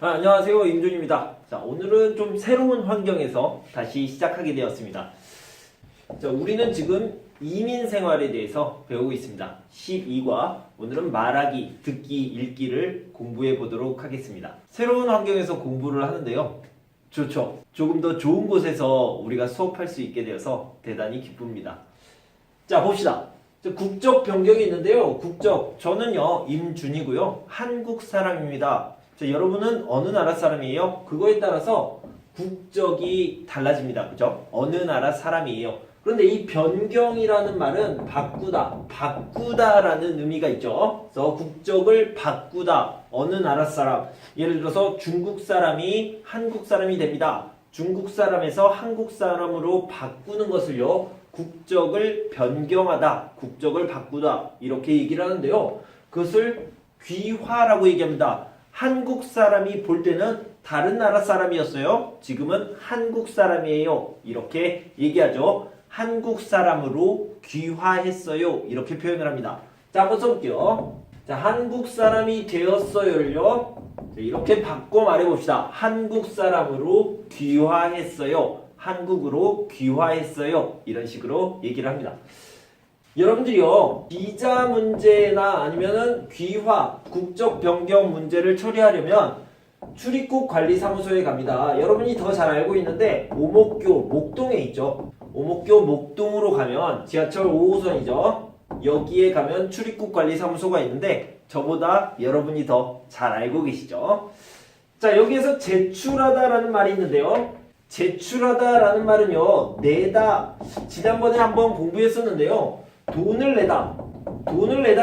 안녕하세요. 임준입니다. 자, 오늘은 좀 새로운 환경에서 다시 시작하게 되었습니다. 자, 우리는 지금 이민 생활에 대해서 배우고 있습니다. 12과 오늘은 말하기, 듣기, 읽기를 공부해 보도록 하겠습니다. 새로운 환경에서 공부를 하는데요. 좋죠. 조금 더 좋은 곳에서 우리가 수업할 수 있게 되어서 대단히 기쁩니다. 자, 봅시다. 국적 변경이 있는데요. 국적, 저는요 임준이고요. 한국 사람입니다. 자, 여러분은 어느 나라 사람이에요? 그거에 따라서 국적이 달라집니다. 그죠? 어느 나라 사람이에요. 그런데 이 변경이라는 말은 바꾸다라는 의미가 있죠. 그래서 국적을 바꾸다, 어느 나라 사람. 예를 들어서 중국 사람이 한국 사람이 됩니다. 중국 사람에서 한국 사람으로 바꾸는 것을요, 국적을 변경하다, 국적을 바꾸다, 이렇게 얘기를 하는데요. 그것을 귀화라고 얘기합니다. 한국 사람이 볼 때는 다른 나라 사람이었어요. 지금은 한국 사람이에요. 이렇게 얘기하죠. 한국 사람으로 귀화했어요. 이렇게 표현을 합니다. 자, 한번 써볼게요. 자, 한국 사람이 되었어요를요, 이렇게 바꿔 말해봅시다. 한국 사람으로 귀화했어요. 한국으로 귀화했어요. 이런 식으로 얘기를 합니다. 여러분들이요, 비자 문제나 아니면은 귀화, 국적 변경 문제를 처리하려면 출입국 관리사무소에 갑니다. 여러분이 더 잘 알고 있는데 오목교 목동에 있죠. 오목교 목동으로 가면 지하철 5호선이죠. 여기에 가면 출입국 관리사무소가 있는데 저보다 여러분이 더 잘 알고 계시죠. 자, 여기에서 제출하다라는 말이 있는데요. 제출하다라는 말은요, 내다. 지난번에 한번 공부했었는데요. 돈을 내다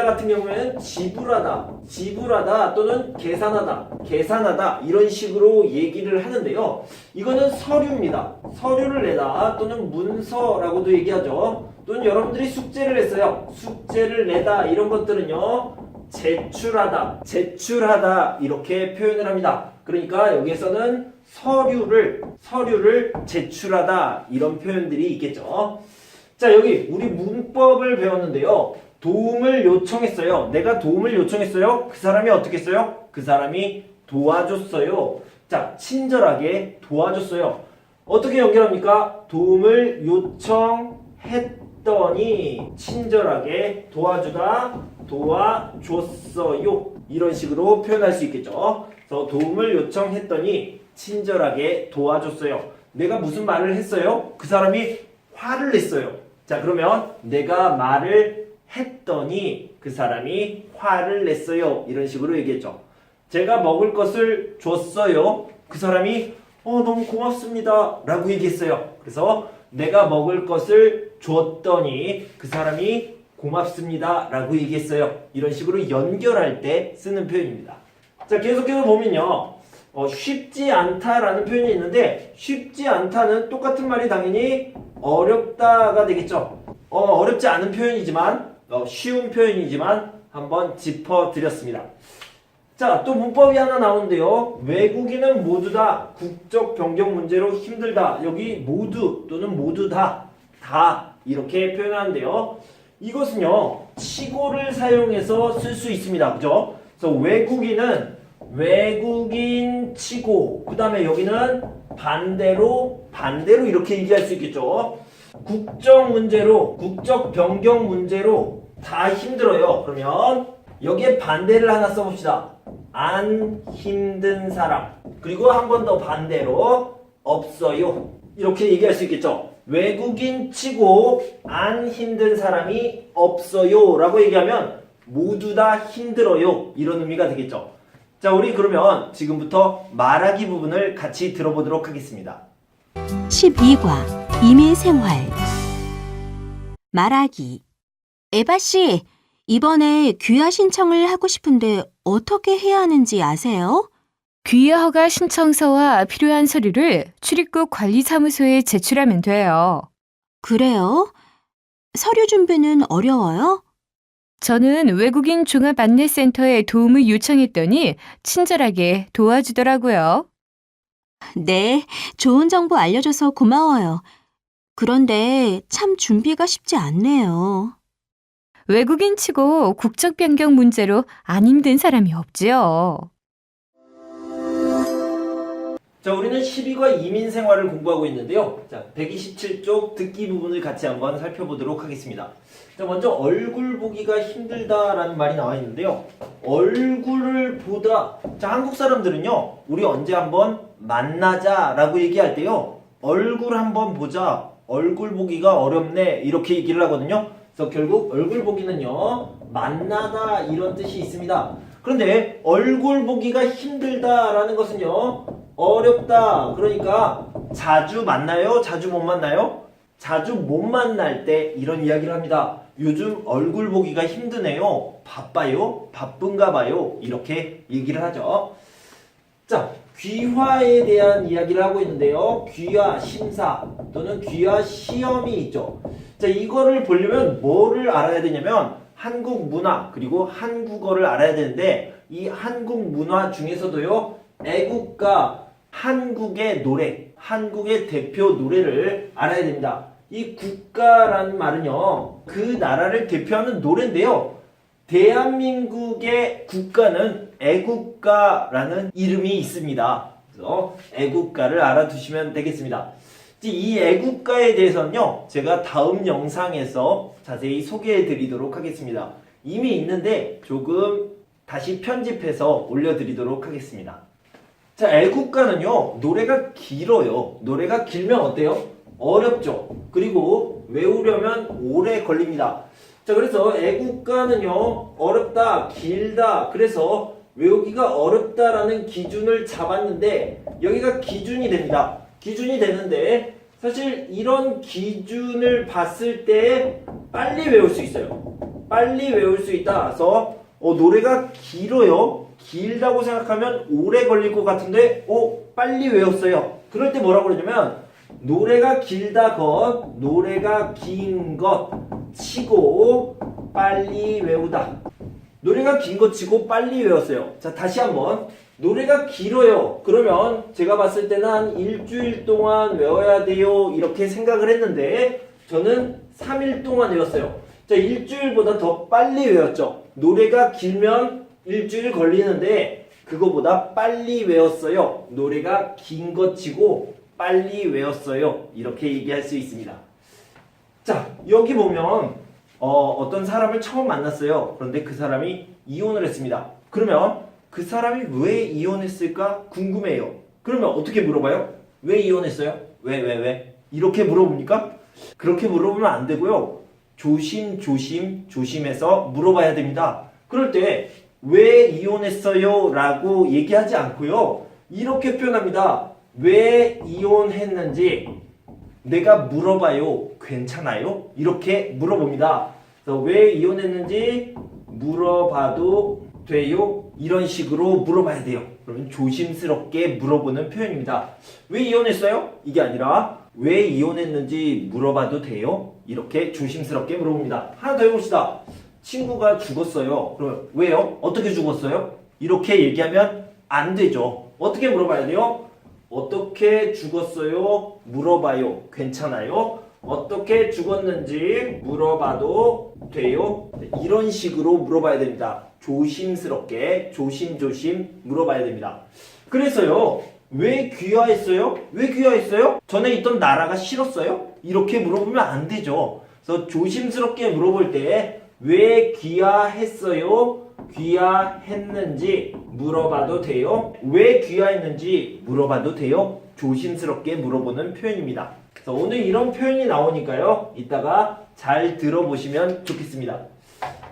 같은 경우에는 지불하다 또는 계산하다 이런 식으로 얘기를 하는데요. 이거는 서류입니다. 서류를 내다 또는 문서라고도 얘기하죠. 또는 여러분들이 숙제를 했어요. 숙제를 내다, 이런 것들은요, 제출하다 이렇게 표현을 합니다. 그러니까 여기에서는 서류를 제출하다, 이런 표현들이 있겠죠. 자, 여기 우리 문법을 배웠는데요. 도움을 요청했어요. 내가 도움을 요청했어요. 그 사람이 어떻게 했어요? 그 사람이 도와줬어요. 자, 친절하게 도와줬어요. 어떻게 연결합니까? 도움을 요청했더니 친절하게 도와줬어요. 이런 식으로 표현할 수 있겠죠. 그래서 도움을 요청했더니 친절하게 도와줬어요. 내가 무슨 말을 했어요? 그 사람이 화를 냈어요. 자, 그러면 내가 말을 했더니 그 사람이 화를 냈어요. 이런 식으로 얘기했죠. 제가 먹을 것을 줬어요. 그 사람이 너무 고맙습니다 라고 얘기했어요. 그래서 내가 먹을 것을 줬더니 그 사람이 고맙습니다 라고 얘기했어요. 이런 식으로 연결할 때 쓰는 표현입니다. 자, 계속해서 보면요, 쉽지 않다라는 표현이 있는데, 쉽지 않다는 똑같은 말이 당연히 어렵다가 되겠죠. 어렵지 않은 표현이지만, 쉬운 표현이지만 한번 짚어드렸습니다. 자, 또 문법이 하나 나오는데요. 외국인은 모두 다 국적 변경 문제로 힘들다. 여기 모두 또는 모두 다 이렇게 표현하는데요. 이것은요, 치고를 사용해서 쓸 수 있습니다. 그죠? 그래서 외국인 치고, 그 다음에 여기는 반대로 이렇게 얘기할 수 있겠죠. 국적 변경 문제로 다 힘들어요. 그러면 여기에 반대를 하나 써봅시다. 안 힘든 사람. 그리고 한 번 더 반대로 없어요. 이렇게 얘기할 수 있겠죠. 외국인 치고 안 힘든 사람이 없어요 라고 얘기하면 모두 다 힘들어요, 이런 의미가 되겠죠. 자, 우리 그러면 지금부터 말하기 부분을 같이 들어보도록 하겠습니다. 12과 이민 생활. 말하기. 에바씨, 이번에 귀화 신청을 하고 싶은데 어떻게 해야 하는지 아세요? 귀화 허가 신청서와 필요한 서류를 출입국 관리사무소에 제출하면 돼요. 그래요? 서류 준비는 어려워요? 저는 외국인 종합안내센터에 도움을 요청했더니 친절하게 도와주더라고요. 네, 좋은 정보 알려줘서 고마워요. 그런데 참 준비가 쉽지 않네요. 외국인 치고 국적 변경 문제로 안 힘든 사람이 없지요. 자, 우리는 12과 이민 생활을 공부하고 있는데요. 자, 127쪽 듣기 부분을 같이 한번 살펴보도록 하겠습니다. 자, 먼저 얼굴 보기가 힘들다라는 말이 나와 있는데요. 얼굴을 보다. 자, 한국 사람들은요, 우리 언제 한번 만나자라고 얘기할 때요, 얼굴 한번 보자. 얼굴 보기가 어렵네. 이렇게 얘기를 하거든요. 그래서 결국 얼굴 보기는요, 만나다 이런 뜻이 있습니다. 그런데 얼굴 보기가 힘들다라는 것은요, 어렵다. 그러니까 자주 만나요? 자주 못 만나요? 자주 못 만날 때 이런 이야기를 합니다. 요즘 얼굴 보기가 힘드네요. 바빠요? 바쁜가 봐요. 이렇게 얘기를 하죠. 자, 귀화에 대한 이야기를 하고 있는데요. 귀화 심사 또는 귀화 시험이 있죠. 자, 이거를 보려면 뭐를 알아야 되냐면 한국 문화 그리고 한국어를 알아야 되는데 이 한국 문화 중에서도요. 애국가 한국의 노래, 한국의 대표 노래를 알아야 됩니다. 이 국가라는 말은요. 그 나라를 대표하는 노래인데요. 대한민국의 국가는 애국가라는 이름이 있습니다. 그래서 애국가를 알아두시면 되겠습니다. 이 애국가에 대해서는요. 제가 다음 영상에서 자세히 소개해 드리도록 하겠습니다. 이미 있는데 조금 다시 편집해서 올려드리도록 하겠습니다. 자, 애국가는요. 노래가 길어요. 노래가 길면 어때요? 어렵죠. 그리고 외우려면 오래 걸립니다. 자, 그래서 애국가는요. 어렵다, 길다. 그래서 외우기가 어렵다라는 기준을 잡았는데 여기가 기준이 됩니다. 기준이 되는데 사실 이런 기준을 봤을 때 빨리 외울 수 있어요. 빨리 외울 수 있다. 그래서 노래가 길어요. 길다고 생각하면 오래 걸릴 것 같은데 빨리 외웠어요. 그럴 때 뭐라고 그러냐면 노래가 길다 것, 노래가 긴 것 치고 빨리 외우다. 노래가 긴 것 치고 빨리 외웠어요. 자, 다시 한번. 노래가 길어요. 그러면 제가 봤을 때는 한 일주일 동안 외워야 돼요. 이렇게 생각을 했는데 저는 3일 동안 외웠어요. 자, 일주일보다 더 빨리 외웠죠. 노래가 길면 일주일 걸리는데 그거보다 빨리 외웠어요. 노래가 긴 것 치고 빨리 외웠어요. 이렇게 얘기할 수 있습니다. 자, 여기 보면 어떤 사람을 처음 만났어요. 그런데 그 사람이 이혼을 했습니다. 그러면 그 사람이 왜 이혼했을까 궁금해요. 그러면 어떻게 물어봐요? 왜 이혼했어요? 왜? 이렇게 물어봅니까? 그렇게 물어보면 안 되고요. 조심해서 물어봐야 됩니다. 그럴 때 왜 이혼했어요? 라고 얘기하지 않고요. 이렇게 표현합니다. 왜 이혼했는지 내가 물어봐요. 괜찮아요? 이렇게 물어봅니다. 그래서 왜 이혼했는지 물어봐도 돼요? 이런 식으로 물어봐야 돼요. 그러면 조심스럽게 물어보는 표현입니다. 왜 이혼했어요? 이게 아니라 왜 이혼했는지 물어봐도 돼요? 이렇게 조심스럽게 물어봅니다. 하나 더 해봅시다. 친구가 죽었어요. 그럼 왜요? 어떻게 죽었어요? 이렇게 얘기하면 안 되죠. 어떻게 물어봐야 돼요? 어떻게 죽었어요? 물어봐요. 괜찮아요? 어떻게 죽었는지 물어봐도 돼요? 이런 식으로 물어봐야 됩니다. 조심스럽게 조심 물어봐야 됩니다. 그래서요. 왜 귀화했어요? 왜 귀화했어요? 전에 있던 나라가 싫었어요? 이렇게 물어보면 안 되죠. 그래서 조심스럽게 물어볼 때 왜 귀화했어요? 귀화했는지 물어봐도 돼요? 왜 귀화했는지 물어봐도 돼요? 조심스럽게 물어보는 표현입니다. 그래서 오늘 이런 표현이 나오니까요. 이따가 잘 들어보시면 좋겠습니다.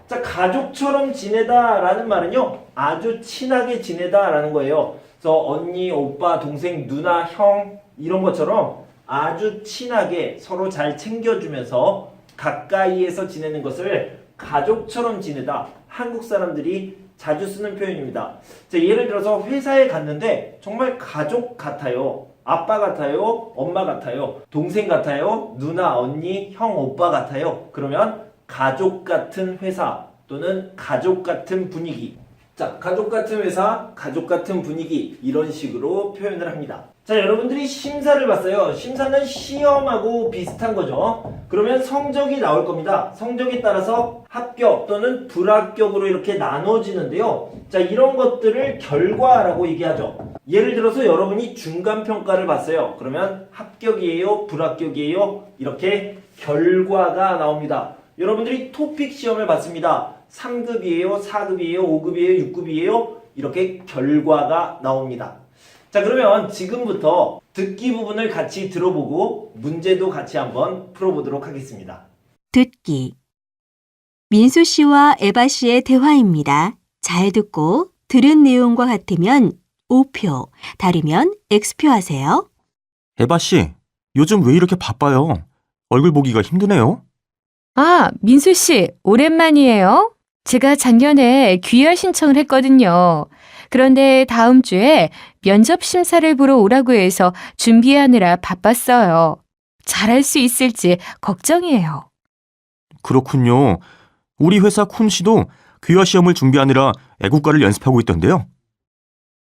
자, 가족처럼 지내다 라는 말은요. 아주 친하게 지내다 라는 거예요. 그래서 언니, 오빠, 동생, 누나, 형 이런 것처럼 아주 친하게 서로 잘 챙겨주면서 가까이에서 지내는 것을 가족처럼 지내다. 한국 사람들이 자주 쓰는 표현입니다. 자, 예를 들어서 회사에 갔는데 정말 가족 같아요. 아빠 같아요. 엄마 같아요. 동생 같아요. 누나, 언니, 형, 오빠 같아요. 그러면 가족 같은 회사 또는 가족 같은 분위기. 자, 가족 같은 회사, 가족 같은 분위기 이런 식으로 표현을 합니다. 자, 여러분들이 심사를 봤어요. 심사는 시험하고 비슷한 거죠. 그러면 성적이 나올 겁니다. 성적에 따라서 합격 또는 불합격으로 이렇게 나눠지는데요. 자, 이런 것들을 결과라고 얘기하죠. 예를 들어서 여러분이 중간평가를 봤어요. 그러면 합격이에요? 불합격이에요? 이렇게 결과가 나옵니다. 여러분들이 토픽 시험을 봤습니다. 3급이에요? 4급이에요? 5급이에요? 6급이에요? 이렇게 결과가 나옵니다. 자, 그러면 지금부터 듣기 부분을 같이 들어보고 문제도 같이 한번 풀어보도록 하겠습니다. 듣기. 민수 씨와 에바 씨의 대화입니다. 잘 듣고 들은 내용과 같으면 O표, 다르면 X표 하세요. 에바 씨, 요즘 왜 이렇게 바빠요? 얼굴 보기가 힘드네요. 아, 민수 씨, 오랜만이에요. 제가 작년에 귀화 신청을 했거든요. 그런데 다음 주에 면접 심사를 보러 오라고 해서 준비하느라 바빴어요. 잘할 수 있을지 걱정이에요. 그렇군요. 우리 회사 쿤 씨도 귀화 시험을 준비하느라 애국가를 연습하고 있던데요.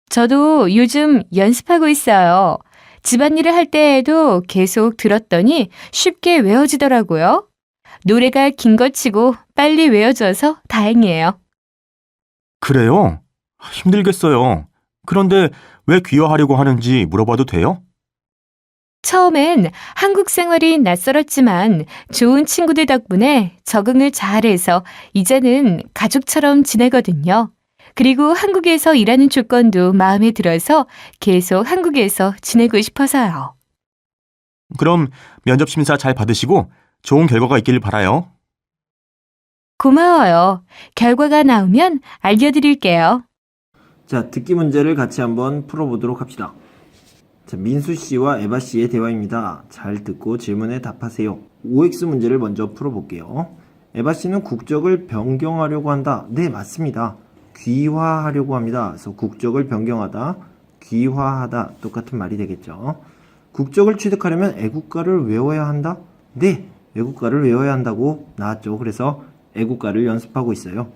저도 요즘 연습하고 있어요. 집안일을 할 때에도 계속 들었더니 쉽게 외워지더라고요. 노래가 긴 것 치고 빨리 외워져서 다행이에요. 그래요? 힘들겠어요. 그런데 왜 귀화하려고 하는지 물어봐도 돼요? 처음엔 한국 생활이 낯설었지만 좋은 친구들 덕분에 적응을 잘해서 이제는 가족처럼 지내거든요. 그리고 한국에서 일하는 조건도 마음에 들어서 계속 한국에서 지내고 싶어서요. 그럼 면접 심사 잘 받으시고 좋은 결과가 있길 바라요. 고마워요. 결과가 나오면 알려드릴게요. 자, 듣기 문제를 같이 한번 풀어보도록 합시다. 자, 민수 씨와 에바 씨의 대화입니다. 잘 듣고 질문에 답하세요. OX 문제를 먼저 풀어볼게요. 에바 씨는 국적을 변경하려고 한다. 네, 맞습니다. 귀화하려고 합니다. 그래서 국적을 변경하다, 귀화하다 똑같은 말이 되겠죠. 국적을 취득하려면 애국가를 외워야 한다? 네, 애국가를 외워야 한다고 나왔죠. 그래서 애국가를 연습하고 있어요.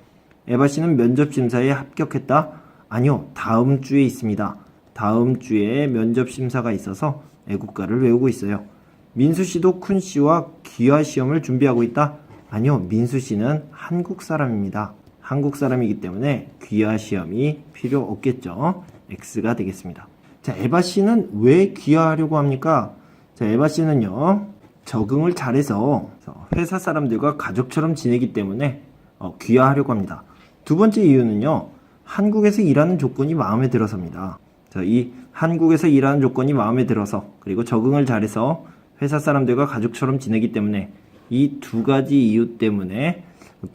에바 씨는 면접 심사에 합격했다? 아니요, 다음 주에 있습니다. 다음 주에 면접 심사가 있어서 애국가를 외우고 있어요. 민수 씨도 쿤 씨와 귀화 시험을 준비하고 있다? 아니요, 민수 씨는 한국 사람입니다. 한국 사람이기 때문에 귀화 시험이 필요 없겠죠. X가 되겠습니다. 자, 에바 씨는 왜 귀화하려고 합니까? 자, 에바 씨는요, 적응을 잘해서 회사 사람들과 가족처럼 지내기 때문에 귀화하려고 합니다. 두 번째 이유는요, 한국에서 일하는 조건이 마음에 들어서입니다. 자, 이 한국에서 일하는 조건이 마음에 들어서, 그리고 적응을 잘해서 회사 사람들과 가족처럼 지내기 때문에 이 두 가지 이유 때문에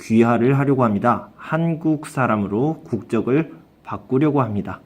귀화를 하려고 합니다. 한국 사람으로 국적을 바꾸려고 합니다.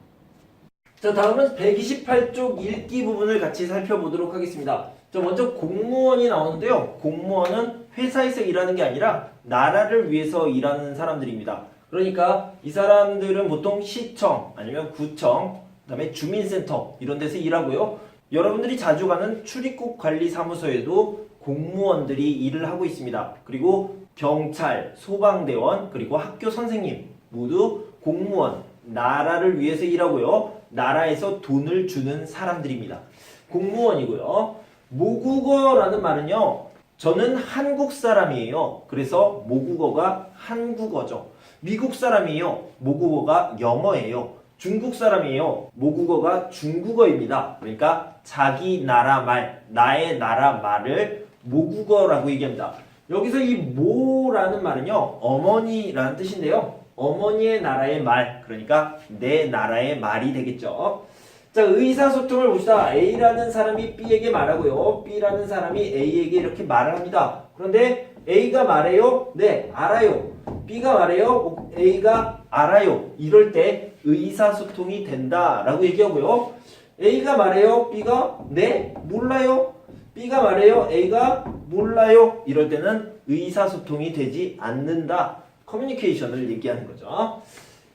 자, 다음은 128쪽 읽기 부분을 같이 살펴보도록 하겠습니다. 자, 먼저 공무원이 나오는데요. 공무원은 회사에서 일하는 게 아니라 나라를 위해서 일하는 사람들입니다. 그러니까 이 사람들은 보통 시청 아니면 구청, 그다음에 주민센터 이런 데서 일하고요. 여러분들이 자주 가는 출입국 관리사무소에도 공무원들이 일을 하고 있습니다. 그리고 경찰, 소방대원, 그리고 학교 선생님 모두 공무원, 나라를 위해서 일하고요. 나라에서 돈을 주는 사람들입니다. 공무원이고요. 모국어라는 말은요, 저는 한국 사람이에요. 그래서 모국어가 한국어죠. 미국 사람이에요. 모국어가 영어예요. 중국 사람이에요. 모국어가 중국어입니다. 그러니까 자기 나라 말, 나의 나라 말을 모국어라고 얘기합니다. 여기서 이 모라는 말은요, 어머니라는 뜻인데요. 어머니의 나라의 말, 그러니까 내 나라의 말이 되겠죠. 자, 의사소통을 봅시다. A라는 사람이 B에게 말하고요. B라는 사람이 A에게 이렇게 말을 합니다. 그런데 A가 말해요? 네, 알아요. B가 말해요? A가 알아요. 이럴 때 의사소통이 된다라고 얘기하고요. A가 말해요? B가 네, 몰라요. B가 말해요? A가 몰라요. 이럴 때는 의사소통이 되지 않는다. 커뮤니케이션을 얘기하는 거죠.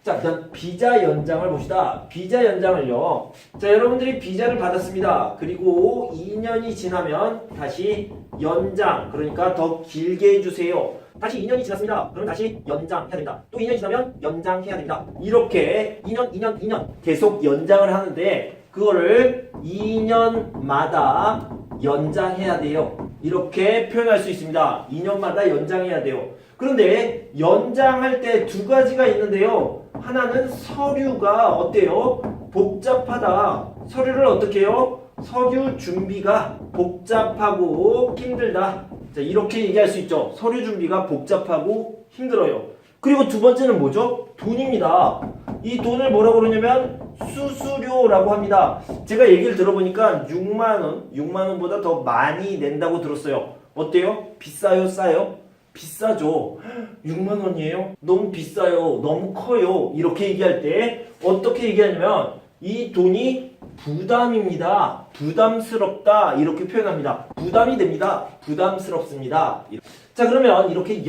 자, 그다음 비자 연장을 봅시다. 비자 연장을요. 자, 여러분들이 비자를 받았습니다. 그리고 2년이 지나면 다시 연장, 그러니까 더 길게 해주세요. 다시 2년이 지났습니다. 그럼 다시 연장해야 됩니다. 또 2년이 지나면 연장해야 됩니다. 이렇게 2년 계속 연장을 하는데 그거를 2년마다 연장해야 돼요. 이렇게 표현할 수 있습니다. 2년마다 연장해야 돼요. 그런데 연장할 때 두 가지가 있는데요. 하나는 서류가 어때요? 복잡하다. 서류를 어떻게 해요? 서류 준비가 복잡하고 힘들다. 자, 이렇게 얘기할 수 있죠. 서류 준비가 복잡하고 힘들어요. 그리고 두 번째는 뭐죠? 돈입니다. 이 돈을 뭐라고 그러냐면 수수료라고 합니다. 제가 얘기를 들어보니까 6만원보다 더 많이 낸다고 들었어요. 어때요? 비싸요? 싸요? 비싸죠. 6만원이에요? 너무 비싸요. 너무 커요. 이렇게 얘기할 때 어떻게 얘기하냐면 이 돈이 부담입니다. 부담스럽다. 이렇게 표현합니다. 부담이 됩니다. 부담스럽습니다. 자, 그러면 이렇게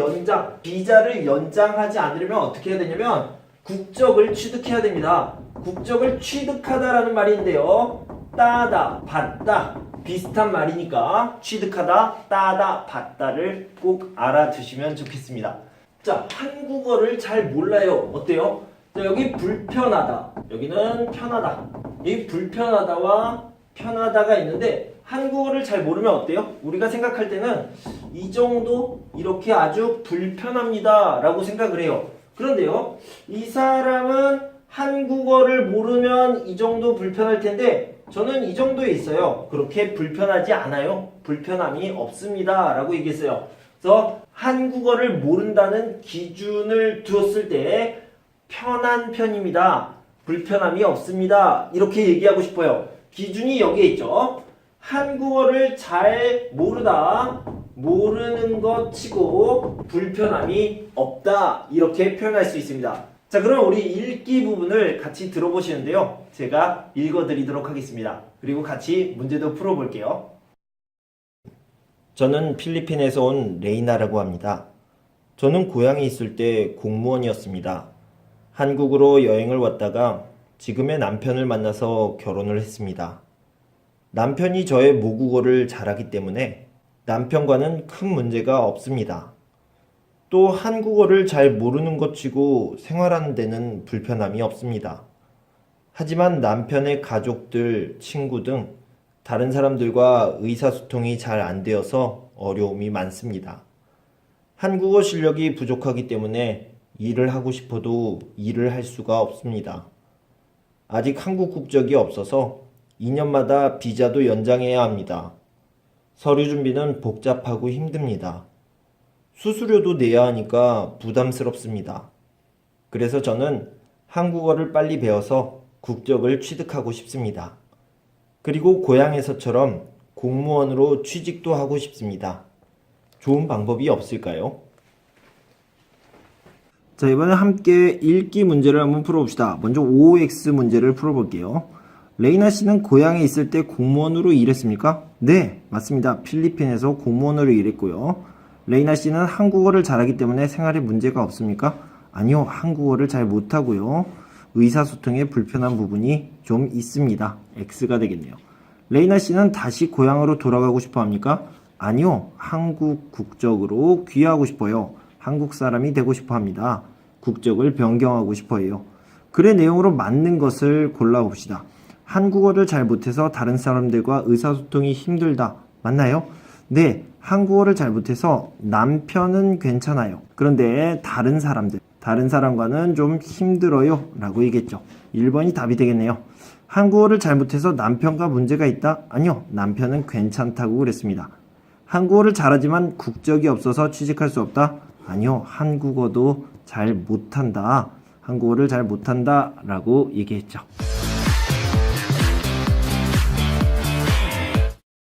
비자를 연장하지 않으려면 어떻게 해야 되냐면 국적을 취득해야 됩니다. 국적을 취득하다라는 말인데요. 따다, 받다 비슷한 말이니까 취득하다, 따다, 받다를 꼭 알아두시면 좋겠습니다. 자, 한국어를 잘 몰라요. 어때요? 자, 여기 불편하다, 여기는 편하다. 이 불편하다와 편하다가 있는데 한국어를 잘 모르면 어때요? 우리가 생각할 때는 이 정도 이렇게 아주 불편합니다 라고 생각을 해요. 그런데요, 이 사람은 한국어를 모르면 이 정도 불편할 텐데 저는 이 정도에 있어요. 그렇게 불편하지 않아요. 불편함이 없습니다 라고 얘기했어요. 그래서 한국어를 모른다는 기준을 두었을 때 편한 편입니다. 불편함이 없습니다. 이렇게 얘기하고 싶어요. 기준이 여기에 있죠. 한국어를 잘 모르다, 모르는 것 치고 불편함이 없다. 이렇게 표현할 수 있습니다. 자, 그럼 우리 읽기 부분을 같이 들어보시는데요. 제가 읽어드리도록 하겠습니다. 그리고 같이 문제도 풀어볼게요. 저는 필리핀에서 온 레이나라고 합니다. 저는 고향에 있을 때 공무원이었습니다. 한국으로 여행을 왔다가 지금의 남편을 만나서 결혼을 했습니다. 남편이 저의 모국어를 잘하기 때문에 남편과는 큰 문제가 없습니다. 또 한국어를 잘 모르는 것 치고 생활하는 데는 불편함이 없습니다. 하지만 남편의 가족들, 친구 등 다른 사람들과 의사소통이 잘 안 되어서 어려움이 많습니다. 한국어 실력이 부족하기 때문에 일을 하고 싶어도 일을 할 수가 없습니다. 아직 한국 국적이 없어서 2년마다 비자도 연장해야 합니다. 서류 준비는 복잡하고 힘듭니다. 수수료도 내야 하니까 부담스럽습니다. 그래서 저는 한국어를 빨리 배워서 국적을 취득하고 싶습니다. 그리고 고향에서처럼 공무원으로 취직도 하고 싶습니다. 좋은 방법이 없을까요? 자, 이번에 함께 읽기 문제를 한번 풀어봅시다. 먼저 OX 문제를 풀어볼게요. 레이나 씨는 고향에 있을 때 공무원으로 일했습니까? 네, 맞습니다. 필리핀에서 공무원으로 일했고요. 레이나 씨는 한국어를 잘하기 때문에 생활에 문제가 없습니까? 아니요, 한국어를 잘 못하고요. 의사소통에 불편한 부분이 좀 있습니다. X가 되겠네요. 레이나 씨는 다시 고향으로 돌아가고 싶어 합니까? 아니요, 한국 국적으로 귀화하고 싶어요. 한국 사람이 되고 싶어 합니다. 국적을 변경하고 싶어 해요. 글의 내용으로 맞는 것을 골라봅시다. 한국어를 잘 못해서 다른 사람들과 의사소통이 힘들다. 맞나요? 네, 한국어를 잘 못해서 남편은 괜찮아요. 그런데 다른 사람과는 좀 힘들어요 라고 얘기했죠. 1번이 답이 되겠네요. 한국어를 잘 못해서 남편과 문제가 있다? 아니요, 남편은 괜찮다고 그랬습니다. 한국어를 잘하지만 국적이 없어서 취직할 수 없다? 아니요, 한국어도 잘 못한다. 한국어를 잘 못한다 라고 얘기했죠.